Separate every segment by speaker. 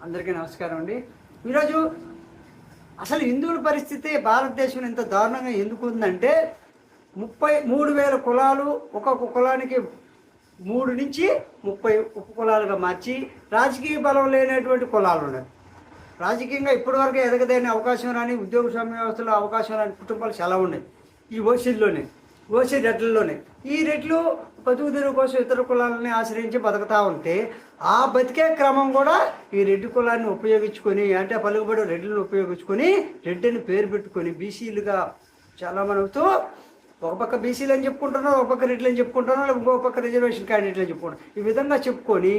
Speaker 1: అందరికీ నమస్కారం అండి. ఈరోజు అసలు హిందువుల పరిస్థితి భారతదేశంలో ఇంత దారుణంగా ఎందుకు ఉందంటే 33,000 కులాలు, ఒక్కొక్క కులానికి 3 నుంచి 30 ఉపకులాలుగా మార్చి రాజకీయ బలం లేనటువంటి కులాలు ఉన్నాయి. రాజకీయంగా ఇప్పటివరకు ఎదగదనే అవకాశం రాని, ఉద్యోగ వ్యవస్థలో అవకాశం రాని కుటుంబాలు చాలా ఉన్నాయి. ఈ ఓసీ రెడ్లలోనే ఈ రెడ్లు బతుకుదెరువు కోసం ఇతర కులాలని ఆశ్రయించి బతుకుతూ ఉంటే ఆ బతికే క్రమం కూడా ఈ రెడ్డి కులాన్ని ఉపయోగించుకొని, అంటే పలుకుబడి రెడ్లను ఉపయోగించుకొని రెడ్డిని పేరు పెట్టుకొని బీసీలుగా చాలామంది అవుతూ ఒక పక్క బీసీలు అని చెప్పుకుంటున్నారు, ఒక పక్క రెడ్లు అని చెప్పుకుంటున్నారు, ఇంకో పక్క రిజర్వేషన్ క్యాండిడేట్లు అని చెప్పుకుంటున్నారు. ఈ విధంగా చెప్పుకొని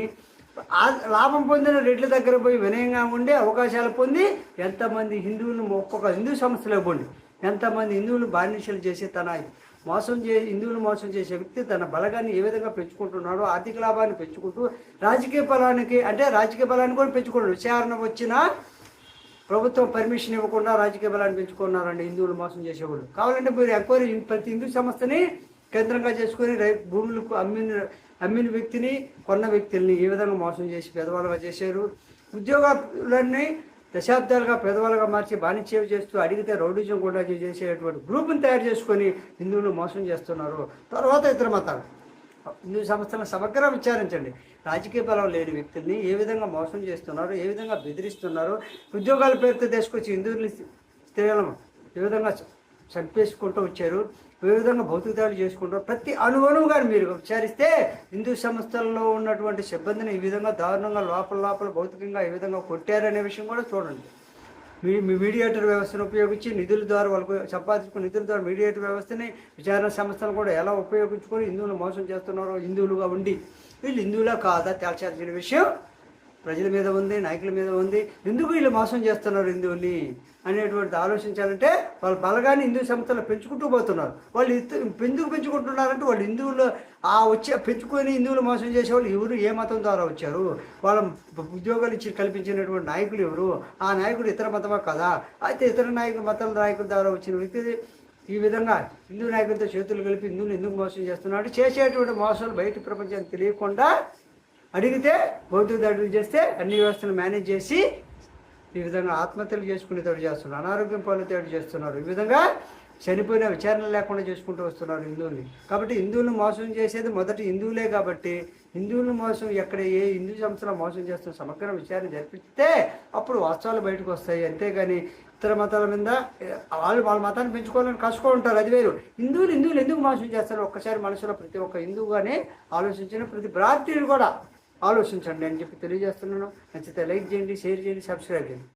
Speaker 1: లాభం పొందిన రెడ్ల దగ్గర పోయి వినయంగా ఉండే అవకాశాలు పొంది ఎంతమంది హిందువులను ఒక్కొక్క హిందూ సంస్థలో పోండి ఎంతమంది హిందువులు బానిసలు చేసి హిందువులు మోసం చేసే వ్యక్తి తన బలగాన్ని ఏ విధంగా పెంచుకుంటున్నాడో, ఆర్థిక లాభాన్ని పెంచుకుంటూ రాజకీయ బలాన్ని కూడా పెంచుకుంటాడు. విచారణ వచ్చినా ప్రభుత్వం పర్మిషన్ ఇవ్వకుండా రాజకీయ బలాన్ని పెంచుకున్నారండి హిందువులు మోసం చేసేవాళ్ళు. కావాలంటే మీరు ఎంక్వైరీ ప్రతి హిందూ సంస్థని కేంద్రంగా చేసుకొని భూములకు అమ్మిన వ్యక్తిని, కొన్న వ్యక్తుల్ని ఏ విధంగా మోసం చేసి పేదవాళ్ళుగా చేశారు. ఉద్యోగాలన్నీ దశాబ్దాలుగా పేదవాళ్ళగా మార్చి బానిసేవ చేస్తూ అడిగితే రౌడిజం కూడా చేసేటువంటి గ్రూపుని తయారు చేసుకొని హిందువులు మోసం చేస్తున్నారు. తర్వాత ఇతర మతాలు హిందూ సంస్థలను సమగ్ర విచారించండి. రాజకీయ బలం లేని వ్యక్తుల్ని ఏ విధంగా మోసం చేస్తున్నారు, ఏ విధంగా బెదిరిస్తున్నారు, ఉద్యోగాల పేరుతో తీసుకొచ్చి హిందువులు స్త్రీలను ఏ విధంగా చంపేసుకుంటూ వచ్చారు, ఏ విధంగా భౌతిక దాడులు చేసుకుంటారు. ప్రతి అణువుగా మీరు విచారిస్తే హిందూ సంస్థల్లో ఉన్నటువంటి సిబ్బందిని ఈ విధంగా దారుణంగా లోపల భౌతికంగా ఏ విధంగా కొట్టారనే విషయం కూడా చూడండి. మీ మీడియేటర్ వ్యవస్థను ఉపయోగించి నిధుల ద్వారా వాళ్ళకు సంపాదించుకున్న నిధుల ద్వారా మీడియేటర్ వ్యవస్థని, విచారణ సంస్థను కూడా ఎలా ఉపయోగించుకొని హిందువులు మోసం చేస్తున్నారో, హిందువులుగా ఉండి వీళ్ళు హిందువులా కాదా తేల్చాల్సిన విషయం ప్రజల మీద ఉంది, నాయకుల మీద ఉంది. ఎందుకు వీళ్ళు మోసం చేస్తున్నారు హిందువుల్ని అనేటువంటిది ఆలోచించాలంటే వాళ్ళ బలగాన్ని హిందూ సంస్థలు పెంచుకుంటూ పోతున్నారు. వాళ్ళు ఎందుకు పెంచుకుంటున్నారంటే వాళ్ళు హిందువులు పెంచుకొని హిందువులు మోసం చేసేవాళ్ళు ఎవరు, ఏ మతం ద్వారా వచ్చారు, వాళ్ళ ఉద్యోగాలు ఇచ్చి కల్పించినటువంటి నాయకులు ఎవరు, ఆ నాయకుడు ఇతర మతమా కదా, అయితే ఇతర మతాల నాయకుల ద్వారా వచ్చిన వ్యక్తి ఈ విధంగా హిందూ నాయకులతో చేతులు కలిపి హిందువులు ఎందుకు మోసం చేస్తున్నాడు. చేసేటువంటి మోసాలు బయట ప్రపంచానికి తెలియకుండా అడిగితే భౌతిక దాడులు చేస్తే అన్ని వ్యవస్థలు మేనేజ్ చేసి ఈ విధంగా ఆత్మహత్యలు చేసుకునేటట్టు చేస్తున్నారు, అనారోగ్యం పాలైతేటట్టు చేస్తున్నారు. ఈ విధంగా చనిపోయిన విచారణ లేకుండా చేసుకుంటూ వస్తున్నారు హిందువుల్ని. కాబట్టి హిందువులను మోసం చేసేది మొదటి హిందువులే. కాబట్టి హిందువులను మోసం ఎక్కడ ఏ హిందూ సంస్థలో మోసం చేస్తున్న సమగ్ర విచారణ జరిపిస్తే అప్పుడు వాస్తవాలు బయటకు వస్తాయి. అంతేగాని ఇతర మతాల మీద వాళ్ళ మతాన్ని పెంచుకోవాలని కష్టం అది వేరు. హిందువులు ఎందుకు మోసం చేస్తారు ఒక్కసారి మనసులో ప్రతి ఒక్క హిందువుగానే ఆలోచించిన ప్రతి భారతీయులు కూడా ఆలోచించండి అని చెప్పి తెలియజేస్తున్నాను. నచ్చితే లైక్ చేయండి, షేర్ చేయండి, సబ్స్క్రైబ్ చేయండి.